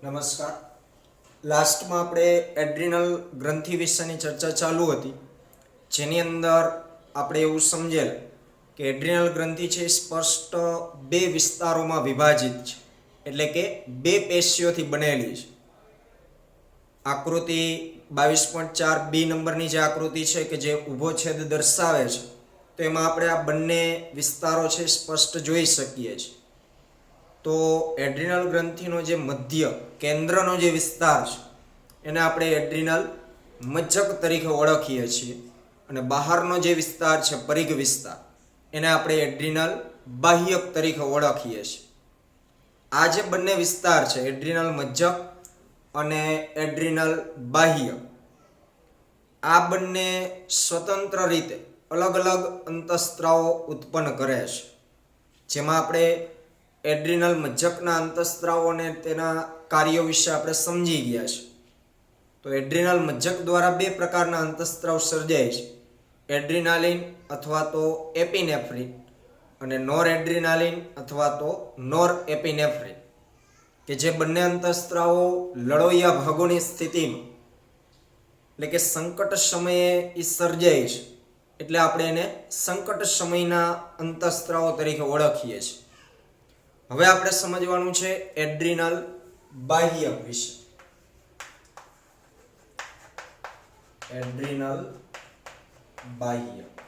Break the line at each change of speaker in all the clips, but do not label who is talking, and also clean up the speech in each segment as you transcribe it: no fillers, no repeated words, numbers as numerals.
નમસ્કાર. લાસ્ટમાં આપણે એડ્રિનલ ગ્રંથિ વિશેની ચર્ચા ચાલુ હતી, જેની અંદર આપણે એવું સમજેલ કે એડ્રિનલ ગ્રંથિ છે સ્પષ્ટ બે વિસ્તારોમાં વિભાજિત છે, એટલે કે બે પેશીઓથી બનેલી છે. આકૃતિ 22.4 બી નંબરની જે આકૃતિ છે કે જે ઊભો છેદ દર્શાવે છે, તો એમાં આપણે આ બંને વિસ્તારો છે સ્પષ્ટ જોઈ શકીએ છીએ. તો એડ્રિનલ ગ્રંથિનો જે મધ્ય કેન્દ્રનો જે વિસ્તાર છે એને આપણે એડ્રિનલ મજ્જક તરીકે ઓળખીએ છીએ, અને બહારનો જે વિસ્તાર છે પરિઘ વિસ્તાર એને આપણે એડ્રિનલ બાહ્યક તરીકે ઓળખીએ છીએ. આ જે બંને વિસ્તાર છે એડ્રિનલ મજ્જક અને એડ્રિનલ બાહ્યક, આ બંને સ્વતંત્ર રીતે અલગ અલગ અંતઃસ્ત્રાવો ઉત્પન્ન કરે છે. જેમાં આપણે એડ્રિનલ મજ્જકના અંતઃસ્ત્રાવો અને તેના કાર્યો વિશે આપણે સમજી ગયા છે. તો એડ્રિનલ મજ્જક દ્વારા બે પ્રકારના અંતઃસ્ત્રાવ સર્જાય છે, એડ્રિનાલિન અથવા તો એપિનેફ્રિન અને નોર એડ્રિનાલિન અથવા તો નોર એપિનેફ્રિન, કે જે બંને અંતઃસ્ત્રાવો લડોયા ભાગોની સ્થિતિમાં એટલે કે સંકટ સમયે એ સર્જાય છે, એટલે આપણે એને સંકટ સમયના અંતઃસ્ત્રાવો તરીકે ઓળખીએ છીએ. હવે આપણે સમજવાનું છે એડ્રિનલ બાહ્યક વિશે. એડ્રિનલ બાહ્યક,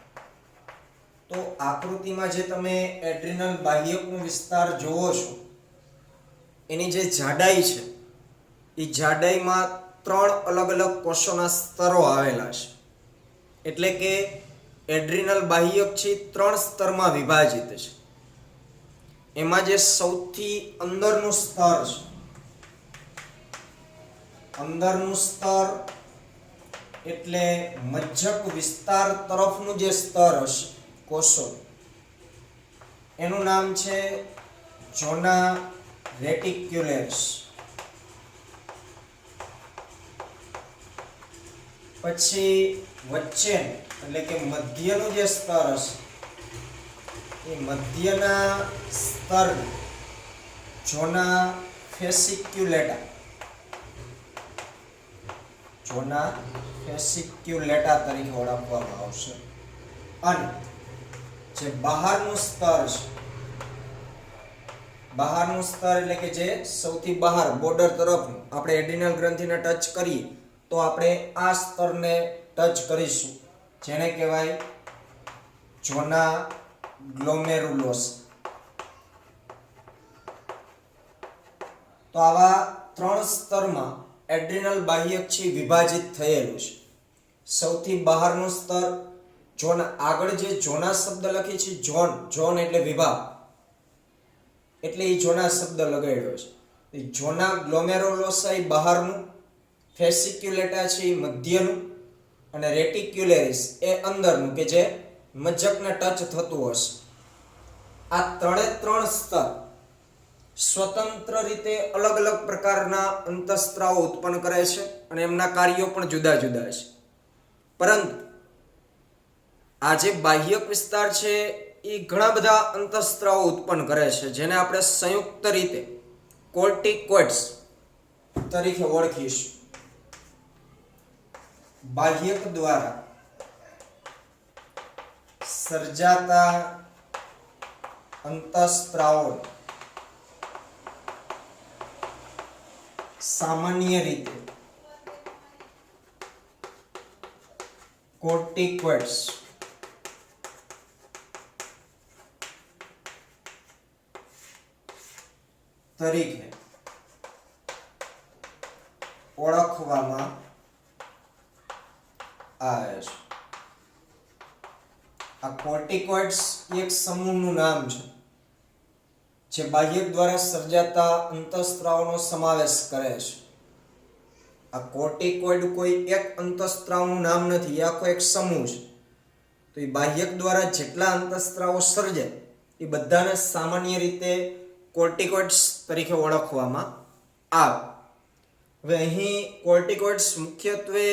તો આકૃતિમાં જે તમે એડ્રિનલ બાહ્યકનો વિસ્તાર જોવો છો, એની જે જાડાઈ છે એ જાડાઈમાં ત્રણ અલગ અલગ કોષોના સ્તરો આવેલા છે. એટલે કે એડ્રિનલ બાહ્યક છે ત્રણ સ્તરમાં વિભાજિત છે. એમાં જે સૌથી અંદરનું સ્તર છે, અંદરનું સ્તર એટલે મજ્જક વિસ્તાર તરફનું જે સ્તર હશે કોષો, એનું નામ છે ઝોના રેટિક્યુલેરસ. પછી વચ્ચેનું એટલે કે મધ્યનું જે સ્તર હશે એ મધ્યના સ્તર ઝોના ફેસિક્યુલેટા, ઝોના ફેસિક્યુલેટા તરીકે ઓળખવામાં આવશે. અને જે બહારનું સ્તર છે, બહારનું સ્તર એટલે કે જે સૌથી બહાર બોર્ડર તરફનું આપણે એડ્રિનલ ગ્રંથિને ટચ કરીએ તો આપણે આ સ્તરને ટચ કરીશું, જેને કહેવાય ઝોના ગ્લોમેરુલોસ. તો આવા ત્રણ સ્તરમાં એડ્રિનલ બાહ્યક છે વિભાજિત થયેલું છે. સૌથી બહારનું સ્તર ઝોન, આગળ જે ઝોના શબ્દ લખી છે ઝોન, ઝોન એટલે વિભાગ, એટલે એ ઝોના શબ્દ લગાડ્યો છે. ઝોના ગ્લોમેરુલોસા એ બહારનું, ફેસિક્યુલેટા છે એ મધ્યનું, અને રેટિક્યુલેરિસ એ અંદરનું કે જે મજ્જકને ટચ થતું હશે. આ ત્રણે ત્રણ સ્તર સ્વતંત્ર રીતે અલગ અલગ પ્રકારના અંતઃસ્ત્રાવો ઉત્પન્ન કરે છે, અને એમના કાર્યો પણ જુદા જુદા છે. પરંતુ આ જે બાહ્યક વિસ્તાર છે એ ઘણા બધા અંતઃસ્ત્રાવો ઉત્પન્ન કરે છે, જેને આપણે સંયુક્ત રીતે કોર્ટિકોઇડ્સ તરીકે ઓળખીશું. બાહ્યક દ્વારા સર્જાતા અંતઃસ્ત્રાવો સામાન્ય રીતે કોર્ટિકોઇડ્સ તરીકે ઓળખવામાં આવે છે. આ કોર્ટિકોઇડ્સ એક સમૂહનું નામ છે જે બાહ્યક દ્વારા સર્જાતા અંતઃસ્ત્રાવનો સમાવેશ કરે છે. આ કોર્ટિકોઇડ કોઈ એક અંતઃસ્ત્રાવનું નામ નથી, એ આખો એક સમૂહ છે. તો એ બાહ્યક દ્વારા જેટલા અંતઃસ્ત્રાવો સર્જાય એ બધાને સામાન્ય રીતે કોર્ટિકોઇડ્સ તરીકે ઓળખવામાં આવે. હવે અહીં કોર્ટિકોઇડ્સ મુખ્યત્વે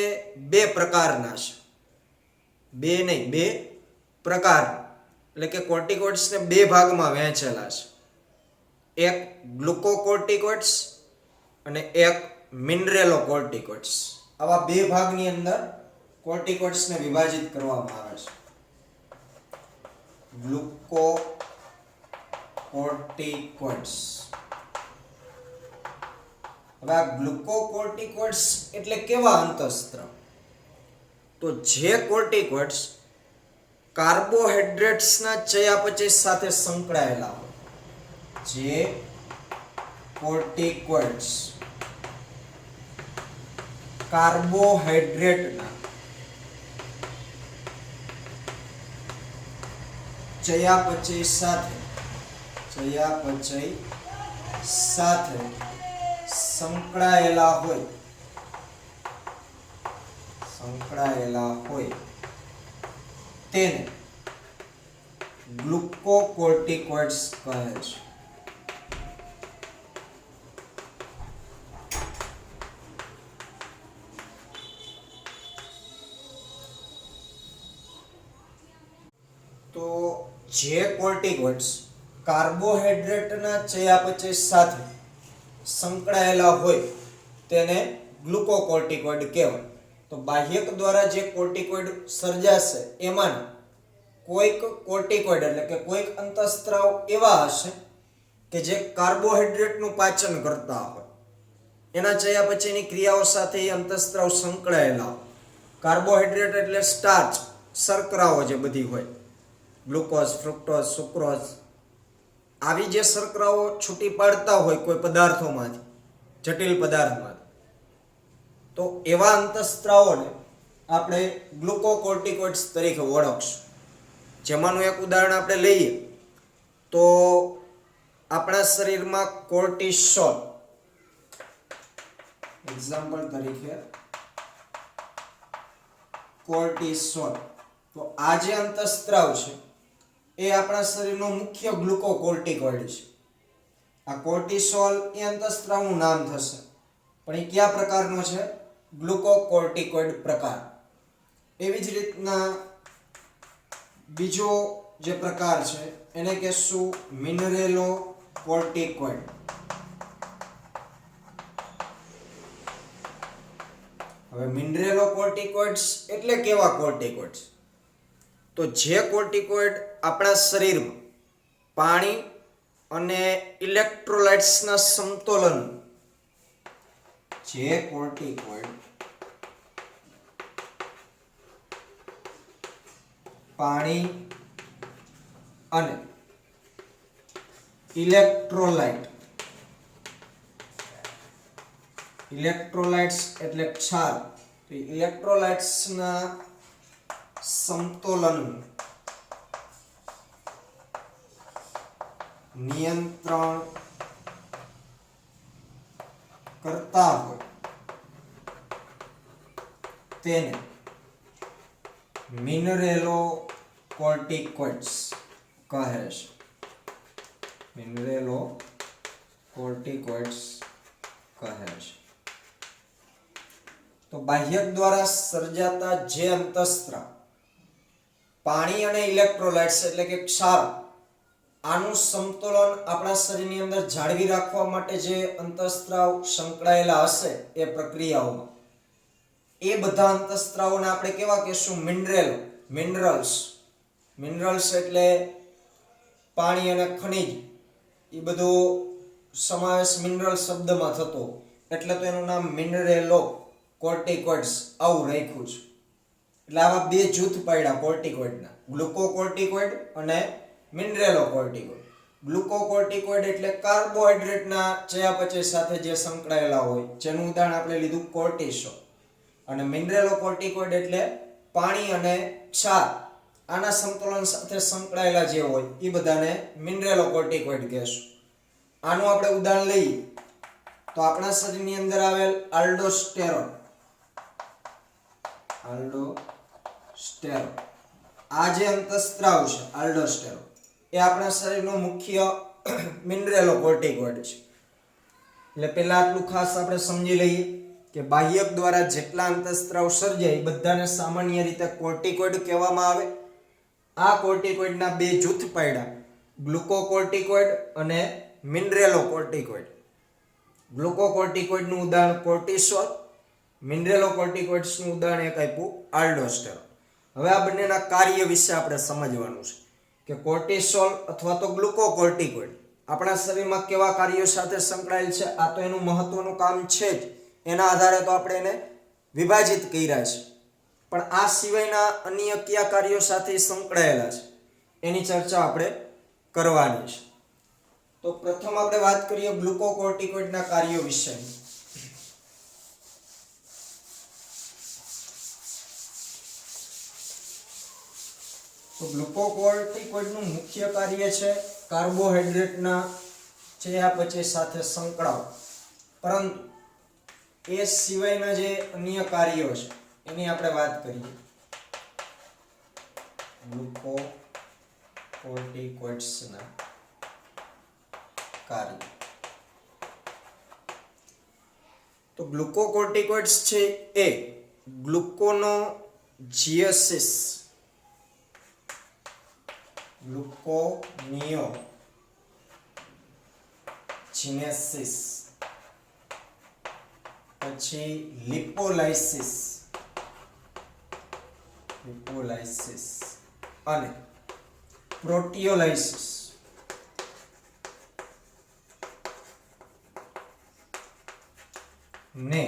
બે પ્રકારના છે, બે નહીં, બે પ્રકાર, એટલે કે કોર્ટિકોઇડ્સને બે ભાગમાં વહેંચેલા છે. એક ગ્લુકોકોર્ટિકોઇડ્સ અને એક મિનરેલોકોર્ટિકોઇડ્સ. આવા બે ભાગની અંદર કોર્ટિકોઇડ્સને વિભાજિત કરવામાં આવે છે. ગ્લુકોકોર્ટિકોઇડ્સ. હવે આ ગ્લુકોકોર્ટિકોઇડ્સ એટલે કેવા અંતઃસ્ત્રાવ? તો જે કોર્ટિકોઇડ્સ કાર્બોહાઈડ્રેટ્સના ચયાપચય સાથે સંકળાયેલા હોય, જે કોર્ટિકોઇડ્સ કાર્બોહાઈડ્રેટના ચયાપચય સાથે સંકળાયેલા હોય તેને ગ્લુકોકોર્ટિકોઇડ્સ કહે છે. તો જે કોર્ટિકોઇડ્સ કાર્બોહાઈડ્રેટના ચયાપચય સાથે સંકળાયેલા હોય તેને ગ્લુકોકોર્ટિકોઇડ કહેવાય. તો બાહ્યક દ્વારા જે કોર્ટિકોઇડ સર્જાશે એમાં કોઈક કોર્ટિકોઇડ એટલે કે કોઈક અંતઃસ્ત્રાવ એવા હશે કે જે કાર્બોહાઈડ્રેટનું પાચન કરતા હોય, એના ચયાપચયની ક્રિયાઓ સાથે એ અંતઃસ્ત્રાવ સંકળાયેલા હોય. કાર્બોહાઈડ્રેટ એટલે સ્ટાર્ચ, શર્કરાઓ જે બધી હોય, ગ્લુકોઝ, ફ્રુક્ટોઝ, સુક્રોઝ, આવી જે શર્કરાઓ છૂટી પાડતા હોય કોઈ પદાર્થોમાંથી, જટિલ પદાર્થમાંથી, તો એવા અંતઃસ્ત્રાવોને આપણે ગ્લુકોકોર્ટિકોઇડ્સ તરીકે ઓળખશું. જેમાંનું એક ઉદાહરણ આપણે લઈએ તો આપણા શરીરમાં કોર્ટિસોલ, એક્ઝામ્પલ તરીકે કોર્ટિસોલ. તો આ જે અંતઃસ્ત્રાવ છે એ આપણા શરીરનો મુખ્ય ગ્લુકોકોર્ટિકોઇડ છે. આ કોર્ટિસોલ એ અંતઃસ્ત્રાવનું નામ થશે, પણ એ કયા પ્રકારનો છે? ગ્લુકોકોર્ટિકોઇડ પ્રકાર. એવી જ રીતના બીજો જે પ્રકાર છે એને કહેશું મિનરેલોકોર્ટિકોઇડ. હવે મિનરેલોકોર્ટિકોઇડ્સ એટલે કેવા કોર્ટિકોઇડ્સ? તો જે કોર્ટિકોઇડ આપણા શરીરમાં પાણી અને ઇલેક્ટ્રોલાઇટ્સના સમતોલન, જે કોર્ટિકોઇડ પાણી અને ઇલેક્ટ્રોલાઇટ્સ એટલે ક્ષાર, ઇલેક્ટ્રોલાઇટ્સના સમતોલન નિયંત્રણ કરતા હોય તેને મિનરેલોકોર્ટિકોઇડ્સ કહે છે. મિનરેલોકોર્ટિકોઇડ્સ કહે છે. તો બાહ્યક દ્વારા સર્જાતા જે અંતઃસ્ત્રાવ પાણી અને ઇલેક્ટ્રોલાઇટ્સ એટલે કે ક્ષાર, આનું સમતોલન આપણા શરીરની અંદર જાળવી રાખવા માટે જે અંતઃસ્ત્રાવ સંકળાયેલા હશે એ પ્રક્રિયાઓમાં, એ બધા અંતઃસ્ત્રાવોને આપણે કેવા કહેશું? મિનરલ્સ એટલે પાણી અને ખનિજ, એ બધો સમાવેશ મિનરલ શબ્દમાં થતો, એટલે તો એનું નામ મિનરેલોકોર્ટિકોઇડ્સ આવું રાખ્યું છે. એટલે આવા બે જૂથ પાડ્યા કોર્ટિકોઇડના, ગ્લુકોકોર્ટિકોઇડ અને મિનરેલોકોર્ટિકોઇડ. ગ્લુકોકોર્ટિકોઇડ એટલે કાર્બોહાઈડ્રેટના ચયાપચય સાથે જે સંકળાયેલા હોય, જેનું ઉદાહરણ આપણે લીધું કોર્ટિસોલ. અને મિનરેલોકોર્ટિકોઇડ એટલે પાણી અને ક્ષાર, આના સંતુલન સાથે સંકળાયેલા જે હોય એ બધાને મિનરેલોકોર્ટિકોઇડ કહેશું. આનું આપણે ઉદાહરણ લઈએ તો આપણા શરીરની અંદર આવેલ આલ્ડોસ્ટેરોન, આ જે અંતઃસ્ત્રાવ છે આલ્ડોસ્ટેરોન, એ આપણા શરીરનો મુખ્ય મિનરેલોકોર્ટિકોઇડ છે. એટલે પહેલા આટલું ખાસ આપણે સમજી લઈએ કે બાહ્યક દ્વારા જેટલા અંતઃસ્ત્રાવ સર્જાય બધાને સામાન્ય રીતે કોર્ટિકોઇડ કહેવામાં આવે. આ કોર્ટિકોઇડના બે જૂથ પાડ્યા, ગ્લુકોકોર્ટિકોઇડ અને મિનરેલોકોર્ટિકોઇડ. ગ્લુકોકોર્ટિકોઇડનું ઉદાહરણ કોર્ટિસોલ, મિનરેલોકોર્ટિકોઇડ્સનું ઉદાહરણ એક આપ્યું આલ્ડોસ્ટેરોન. હવે આ બંનેના કાર્ય વિશે આપણે સમજવાનું છે કે કોર્ટિસોલ અથવા તો ગ્લુકોકોર્ટિકોઇડ આપણા શરીરમાં કેવા કાર્યો સાથે સંકળાયેલ છે. આ તો એનું મહત્વનું કામ છે જ, એના આધારે તો આપણે એને વિભાજિત કર્યા છે. પણ આ સિવાયના અન્ય કયા કાર્યો સાથે સંકળાયેલા છે એની ચર્ચા આપણે કરવાની છે. તો પ્રથમ આપણે વાત કરીએ ગ્લુકોકોર્ટિકોઇડના કાર્યો વિશે. તો ગ્લુકોકોર્ટિકોઇડનું મુખ્ય કાર્ય છે કાર્બોહાઈડ્રેટના ચયાપચય સાથે સંકળાવ. પરંતુ એ સિવાયના જે અન્ય કાર્યો છે એની આપણે વાત કરીએ. ગ્લુકોકોર્ટિકોઇડ્સના કાર્ય. તો ગ્લુકોકોર્ટિકોઇડ્સ છે એ ગ્લુકોનોજીએસિસ, ગ્લુકોનિયોજિનેસિસ, પછી લિપોલાઇસિસ અને પ્રોટીયોલાઇસિસ ને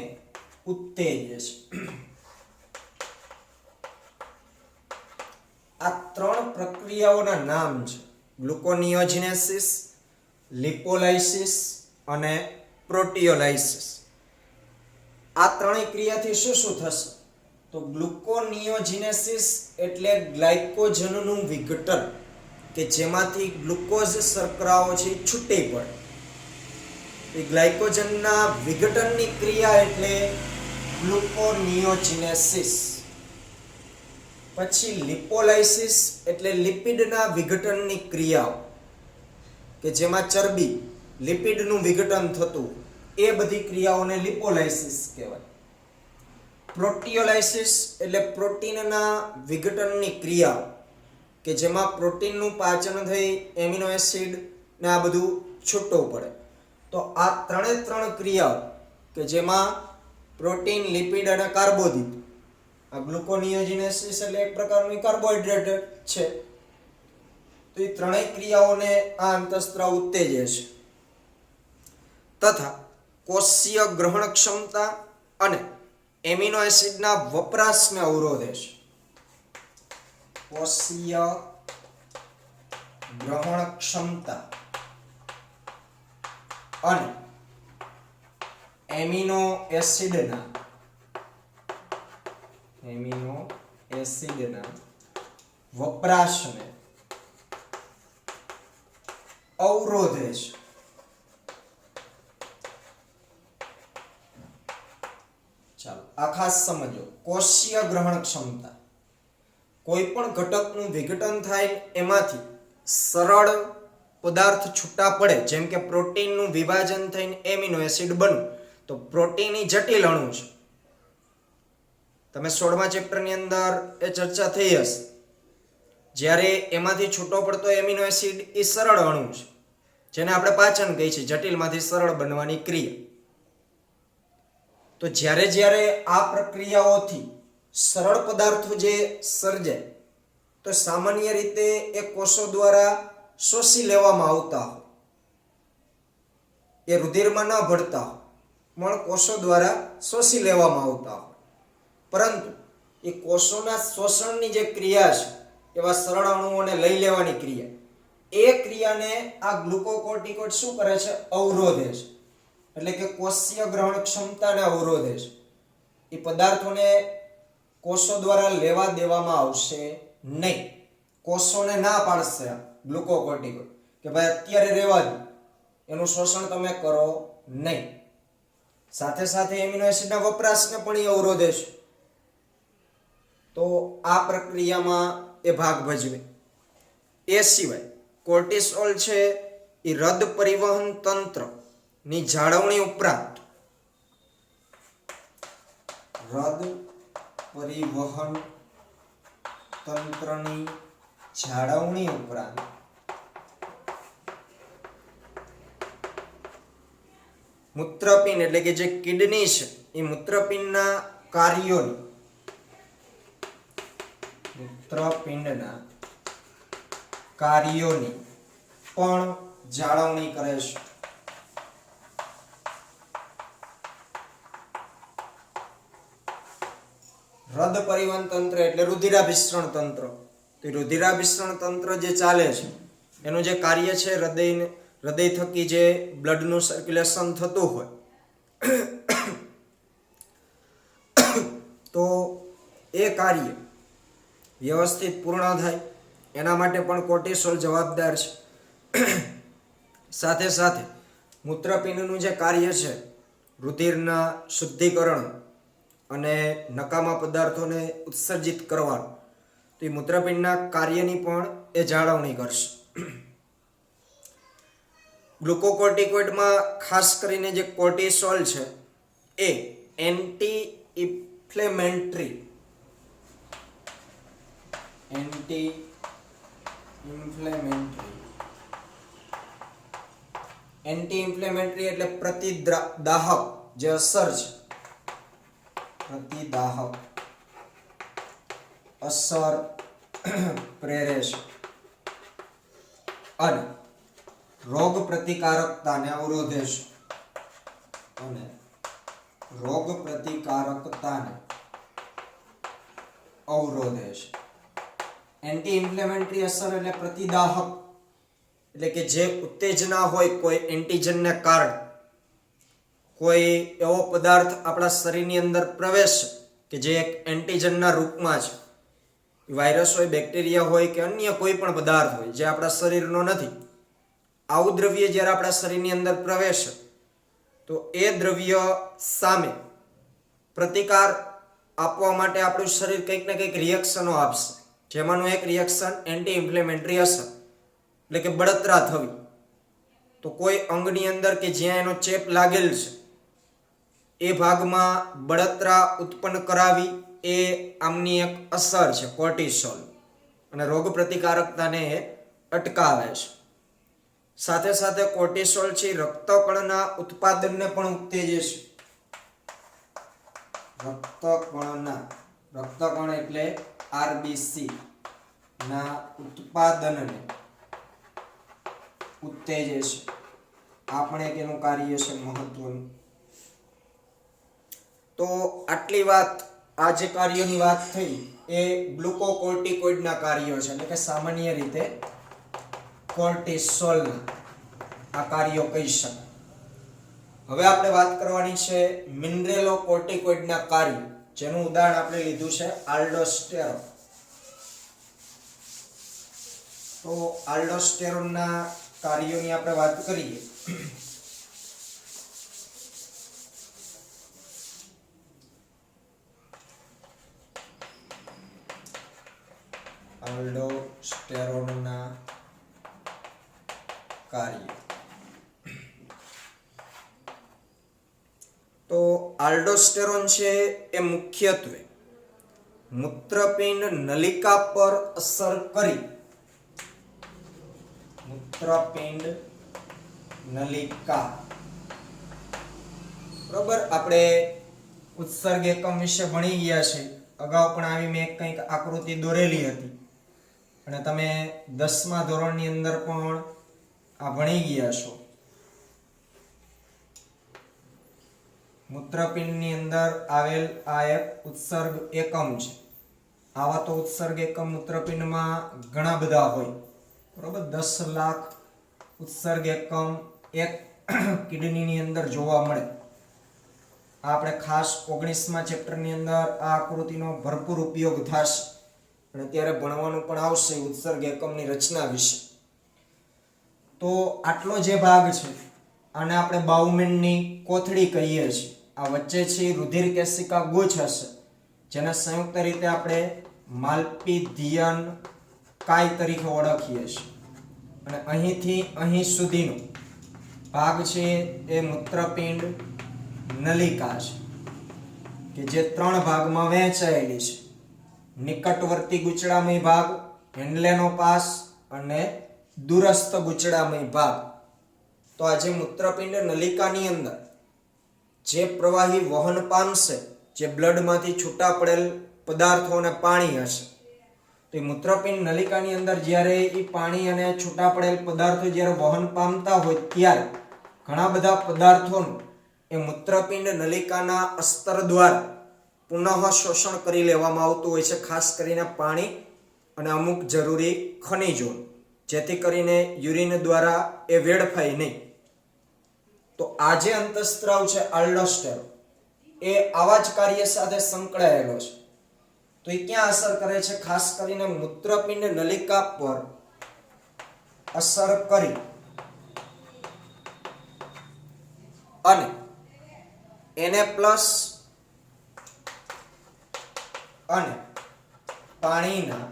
ઉત્તેજે છે. આ ત્રણ પ્રક્રિયાઓના નામ છે ગ્લુકોનિયોજિનેસિસ, લિપોલાઇસિસ અને પ્રોટીયોલાઇસિસ. આ ત્રણેય ક્રિયાથી શું શું થશે? તો ગ્લુકોનિયોજિનેસિસ એટલે ગ્લાયકોજનનું વિઘટન કે જેમાંથી ગ્લુકોઝ શર્કરાઓ છે છૂટી પડે. એ ગ્લાયકોજનના વિઘટનની ક્રિયા એટલે ગ્લુકોનિયોજિનેસિસ. પછી લિપોલાઇસિસ એટલે લિપિડના વિઘટનની ક્રિયાઓ કે જેમાં ચરબી લિપિડનું વિઘટન થતું, એ બધી ક્રિયાઓને લિપોલાઇસિસ કહેવાય. પ્રોટીયોલાઇસિસ એટલે પ્રોટીનના વિઘટનની ક્રિયાઓ કે જેમાં પ્રોટીનનું પાચન થઈ એમિનો એસિડ ને આ બધું છૂટવું પડે. તો આ ત્રણ ક્રિયાઓ કે જેમાં પ્રોટીન, લિપિડ અને કાર્બોદિત, આ ગ્લુકોનિયોજિનેસિસ એટલે એક પ્રકારનું કાર્બોહાઈડ્રેટ છે. તો એ ત્રણેય ક્રિયાઓને આ અંતઃસ્ત્રાવ ઉત્તેજે છે તથા કોષીય ગ્રહણ ક્ષમતા અને એમિનો એસિડના વપરાશને અવરોધે છે. કોષીય ગ્રહણ ક્ષમતા અને એમિનો એસિડના વપરાશને અવરોધે છે. ચાલો આ ખાસ સમજો. કોષીય ગ્રહણ ક્ષમતા, કોઈ પણ ઘટકનું વિઘટન થાય એમાંથી સરળ પદાર્થ છૂટા પડે, જેમ કે પ્રોટીનનું વિભાજન થઈને એમિનો એસિડ બનવું, તો પ્રોટીન એ જટિલ અણુ છે. તમે 16મા ચેપ્ટરની અંદર એ ચર્ચા થઈ હશે. જ્યારે એમાંથી છૂટો પડતો એમિનો એસિડ એ સરળ અણુ છે, જેને આપણે પાચન કહીએ છીએ, જટિલમાંથી સરળ બનવાની ક્રિયા. તો જ્યારે આ પ્રક્રિયાઓથી સરળ પદાર્થો જે સર્જાય તો સામાન્ય રીતે એ કોષો દ્વારા શોષી લેવામાં આવતા હોય, એ રુધિરમાં ન ભળતા હોય, પણ કોષો દ્વારા શોષી લેવામાં આવતા હોય. પરંતુ એ કોષોના શોષણની જે ક્રિયા છે, એવા સરળ અણુઓને લઈ લેવાની ક્રિયા, એ ક્રિયાને આ ગ્લુકોકોર્ટિકોઇડ શું કરે છે? અવરોધે છે. એટલે કે કોષીય ગ્રહણ ક્ષમતાને અવરોધે છે. એ પદાર્થોને કોષો દ્વારા લેવા દેવામાં આવશે નહીં. કોષોને ના પાડશે ગ્લુકોકોર્ટિકોઇડ કે ભાઈ અત્યારે રહેવા દો, એનું શોષણ તમે કરો નહીં. સાથે સાથે એમિનો એસિડના વપરાશને પણ એ અવરોધે છે. તો આ પ્રક્રિયામાં એ ભાગ ભજવે. એ સિવાય કોર્ટિસોલ છે એ રદ પરિવહન તંત્ર ની જાળવણી ઉપરાંત રદ પરિવહન તંત્રની જાળવણી ઉપરાંત મૂત્રપિંડ એટલે કે જે કિડની છે એ મૂત્રપિંડના કાર્યોની પણ જાળવણી કરે છે. હૃદ પરિવહન તંત્ર એટલે રુધિરાભિસરણ તંત્ર. તો રુધિરાભિસરણ તંત્ર જે ચાલે છે એનું જે કાર્ય છે, હૃદય થકી જે બ્લડનું સર્ક્યુલેશન થતું હોય તો એ કાર્ય વ્યવસ્થિત પૂર્ણ થાય એના માટે પણ કોર્ટિસોલ જવાબદાર છે. સાથે સાથે મૂત્રપિંડનું જે કાર્ય છે રુધિરના શુદ્ધિકરણ અને નકામા પદાર્થોને ઉત્સર્જિત કરવાનું, તો એ મૂત્રપિંડના કાર્યની પણ એ જાળવણી કરશે. ગ્લુકોકોર્ટિકોઇડમાં ખાસ કરીને જે કોર્ટિસોલ છે એ એન્ટી ઇન્ફ્લેમેટરી એટલે પ્રતિદાહક જે અસર છે, પ્રતિદાહક અસર પ્રેરે છે અને રોગ પ્રતિકારકતાને અવરોધે છે. એન્ટી ઇન્ફ્લેમેટરી અસર એટલે પ્રતિદાહક એટલે કે જે ઉત્તેજના હોય કોઈ એન્ટીજનને કારણે કોઈ એવો પદાર્થ આપણા શરીરની અંદર પ્રવેશે કે જે એક એન્ટીજનના રૂપમાં છે. વાયરસ હોય, બેક્ટેરિયા હોય કે અન્ય કોઈ પણ પદાર્થ હોય જે આપણા શરીરનો નથી, આવું દ્રવ્ય જ્યારે આપણા શરીરની અંદર પ્રવેશે તો એ દ્રવ્ય સામે પ્રતિકાર આપવા માટે આપણું શરીર કંઈક ને કંઈક રિએક્શનો આપશે. જેમાંનું એક રિએક્શન એન્ટી ઇન્ફ્લેમેટરી અસર એટલે કે બળતરા થવી. તો કોઈ અંગની અંદર કે જ્યાં એનો ચેપ લાગેલ છે એ ભાગમાં બળતરા ઉત્પન્ન કરાવી એ આમની એક અસર છે કોર્ટિસોલ, અને રોગ પ્રતિકારકતાને એ અટકાવે છે. સાથે સાથે કોર્ટિસોલ છે રક્તકણના ઉત્પાદનને પણ ઉત્તેજે છે. રક્તકણ એટલે આરબીસી ના ઉત્પાદનને ઉત્તેજે છે. આ પણ એક એનું કાર્ય છે મહત્વનું. તો આટલી વાત, આ જે કાર્યોની વાત થઈ એ ગ્લુકોકોર્ટિકોઇડના કાર્યો છે, એટલે કે સામાન્ય રીતે કોર્ટિસોલ આ કાર્યો કહી શકાય. હવે આપણે વાત કરવાની છે મિનરેલોકોર્ટિકોઇડના કાર્ય, જેનું ઉદાહરણ આપણે લીધું છે આલ્ડોસ્ટેરોન. તો આલ્ડોસ્ટેરોનના કાર્યોની આપણે વાત કરીએ આલ્ડોસ્ટેરોનના કાર્ય. તો આલ્ડોસ્ટેરોન છે એ મુખ્યત્વે મૂત્રપિંડ નલિકા પર અસર કરી મૂત્રપિંડ નલિકા, બરોબર, આપણે ઉત્સર્ગ એકમ વિશે ભણી ગયા છે. અગાઉ પણ આવી મેં કંઈક આકૃતિ દોરેલી હતી અને તમે 10મા ધોરણની અંદર પણ આ ભણી ગયા છો. મૂત્રપિંડની અંદર આવેલ આ એક ઉત્સર્ગ એકમ છે. આવા તો ઉત્સર્ગ એકમ મૂત્રપિંડમાં ઘણા બધા હોય, બરોબર. 10 લાખ ઉત્સર્ગ એકમ એક કિડનીની અંદર જોવા મળે. આપણે ખાસ 19મા ચેપ્ટરની અંદર આ આકૃતિનો ભરપૂર ઉપયોગ થશે અને ત્યારે ભણવાનું પણ આવશે ઉત્સર્ગ એકમની રચના વિશે. તો આટલો જે ભાગ છે આને આપણે બાઉમેનની કોથળી કહીએ છીએ. આ વચ્ચે છે રુધિર કેશિકા ગુચ્છ હશે, જેને સંયુક્ત રીતે આપણે માલ્પિધિયન કાય તરીકે ઓળખીએ છીએ. અને અહીંથી અહીં સુધીનો ભાગ છે એ મૂત્રપિંડ નલિકા છે, કે જે 3 ભાગમાં વહેંચાયેલી છે. નિકટવર્તી ગુચડામય ભાગ, હેન્ડલેનો પાસ અને દૂરસ્થ ગુચડામય ભાગ. તો આજે મૂત્રપિંડ નલિકાની અંદર જે પ્રવાહી વહન પામશે, જે બ્લડમાંથી છૂટા પડેલ પદાર્થો અને પાણી હશે, તો એ મૂત્રપિંડ નલિકાની અંદર જ્યારે એ પાણી અને છૂટા પડેલ પદાર્થો જ્યારે વહન પામતા હોય ત્યારે ઘણા બધા પદાર્થોનું એ મૂત્રપિંડ નલિકાના અસ્તર દ્વારા પુનઃ શોષણ કરી લેવામાં આવતું હોય છે, ખાસ કરીને પાણી અને અમુક જરૂરી ખનિજો, જેથી કરીને યુરિન દ્વારા એ વેડફાય નહીં. તો આ જે અંતઃસ્ત્રાવ છે આલ્ડોસ્ટેરોન, એ આવા જ કાર્ય સાથે સંકળાયેલો છે. તો એ ક્યાં અસર કરે છે? ખાસ કરીને મૂત્રપિંડ નલિકા પર અસર કરી અને Na+ અને પાણીના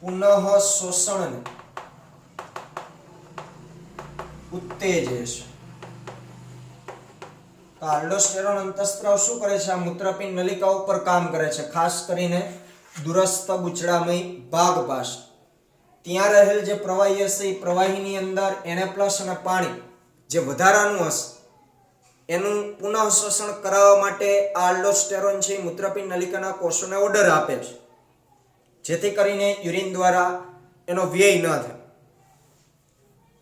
પુનઃ શોષણને ઉત્તેજે છે. તો આલ્ડોસ્ટેરોન અંતઃસ્ત્રાવ શું કરે છે? આ મૂત્રપિંડ નલિકા ઉપર કામ કરે છે, ખાસ કરીને દૂરસ્થ ગુચડામય ભાગ પાસે. ત્યાં રહેલ જે પ્રવાહી હશે એ પ્રવાહીની અંદર Na+ અને પાણી જે વધારાનું હશે એનું પુનઃ શોષણ કરાવવા માટે આ આલ્ડોસ્ટેરોન છે મૂત્રપિંડ નલિકાના કોષોને ઓર્ડર આપે છે, જેથી કરીને યુરિન દ્વારા એનો વ્યય ન થાય.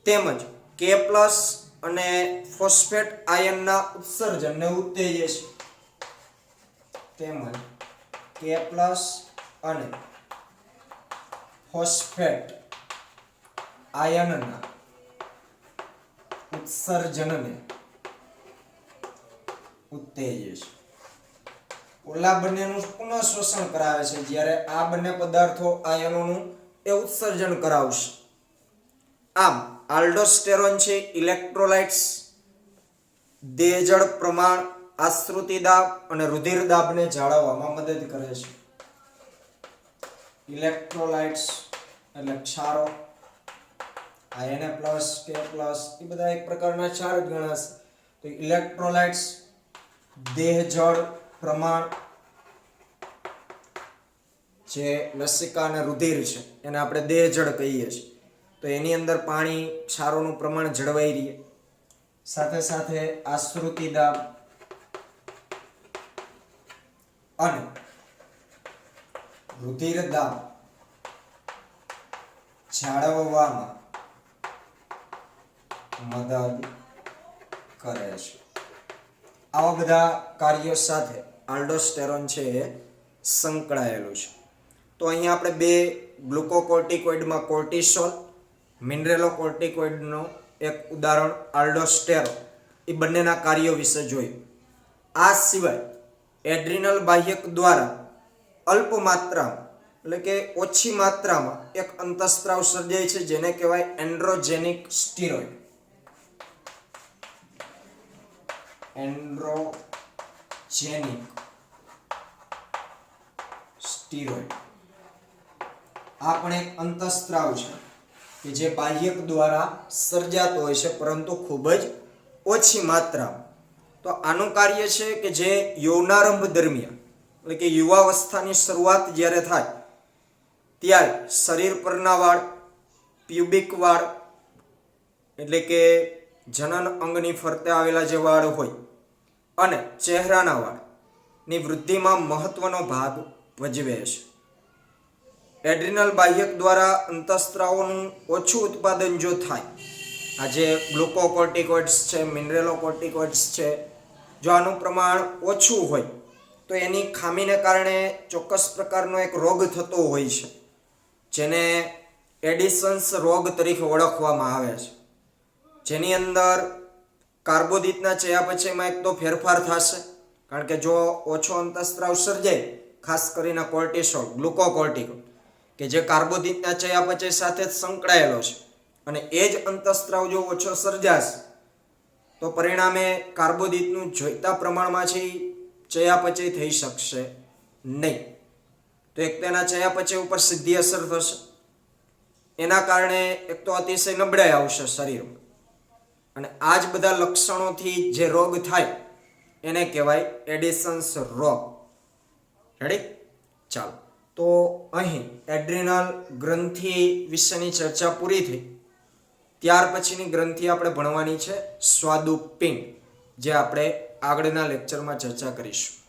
તેમજ K+ અને ફોસ્ફેટ આયનના ઉત્સર્જનને ઉત્તેજે છે. તેમજ K+ અને ફોસ્ફેટ આયનના ઉત્સર્જનને ઉત્તેજે છે. ઓલા બંનેનું પુનઃ શોષણ કરાવે છે, જ્યારે આ બંને પદાર્થો આયનોનું એ ઉત્સર્જન કરાવશે. આમ આલ્ડોસ્ટેરોન છે ઇલેક્ટ્રોલાઇટ્સ, દેહજળ પ્રમાણ, આશ્રુતિ દાબ અને રુધિર દાબને જાળવવામાં મદદ કરે છે. ઇલેક્ટ્રોલાઇટ્સ એટલે ક્ષારો, Na+, K+ એ બધા એક પ્રકારના ક્ષાર જ ગણાશે. તો ઇલેક્ટ્રોલાઇટ્સ, દેહજળ પ્રમાણ, જે લસિકા અને રુધિર છે એને આપણે દેહજળ કહીએ છીએ. તો એની અંદર પાણી, ક્ષારોનું પ્રમાણ જળવાઈ રહે. સાથે સાથે આશ્રુતિ દાબ અને રુધિર દાબ જાળવવામાં મદદ કરે છે. આવા બધા કાર્યો સાથે આલ્ડોસ્ટેરોન છે એ સંકળાયેલું છે. તો અહીં આપણે બે ગ્લુકોકોર્ટિકોઇડમાં કોર્ટિસોલ, મિનરેલોકોર્ટિકોઇડનું એક ઉદાહરણ આલ્ડોસ્ટેરોન, એ બંનેના કાર્યો વિશે જોયું. આ સિવાય એડ્રિનલ બાહ્યક દ્વારા અલ્પ માત્રામાં એટલે કે ઓછી માત્રામાં એક અંતઃસ્ત્રાવ સર્જાય છે, જેને કહેવાય એન્ડ્રોજેનિક સ્ટીરોઇડ. એન્ડ્રોજેનિક સ્ટીરોઇડ આ પણ એક અંતઃસ્ત્રાવ છે કે જે બાહ્યક દ્વારા સર્જાતો હોય છે, પરંતુ ખૂબ જ ઓછી માત્રામાં. તો આનું કાર્ય છે કે જે યૌવનારંભ દરમિયાન એટલે કે યુવાવસ્થાની શરૂઆત જ્યારે થાય ત્યારે શરીર પરના વાળ, પ્યુબિક વાળ એટલે કે જનન અંગની ફરતે આવેલા જે વાળ હોય અને ચહેરાના વાળની વૃદ્ધિમાં મહત્વનો ભાગ ભજવે છે. એડ્રિનલ બાહ્યક દ્વારા અંતઃસ્ત્રાવોનું ઓછું ઉત્પાદન જો થાય, આ જે ગ્લુકોકોર્ટિકોઇડ્સ છે, મિનરેલોકોર્ટિકોઇડ્સ છે, જો આનું પ્રમાણ ઓછું હોય તો એની ખામીને કારણે ચોક્કસ પ્રકારનો એક રોગ થતો હોય છે, જેને એડિસન્સ રોગ તરીકે ઓળખવામાં આવે છે. જેની અંદર કાર્બોદિતના ચયાપચયમાં એક તો ફેરફાર થશે, કારણ કે જો ઓછો અંતઃસ્ત્રાવ સર્જાય, ખાસ કરીને કોર્ટિસોલ, ગ્લુકોકોર્ટિકોઇડ કે જે કાર્બોદિતના ચયાપચય સાથે જ સંકળાયેલો છે, અને એ જ અંતઃસ્ત્રાવ જો ઓછો સર્જાશે તો પરિણામે કાર્બોદિતનું જોઈતા પ્રમાણમાં છે ચયાપચય થઈ શકશે નહીં. તો એક તેના ચયાપચય ઉપર સીધી અસર થશે, એના કારણે એક તો અતિશય નબળાઈ આવશે શરીરમાં, અને આ જ બધા લક્ષણોથી જે રોગ થાય એને કહેવાય એડિસન્સ રોગ. રેડી? ચાલો, તો અહીં એડ્રિનલ ગ્રંથિ વિશેની ચર્ચા પૂરી થઈ. ત્યાર પછીની ગ્રંથિ આપણે ભણવાની છે સ્વાદુપિંડ, જે આપણે આગળના લેક્ચરમાં ચર્ચા કરીશું.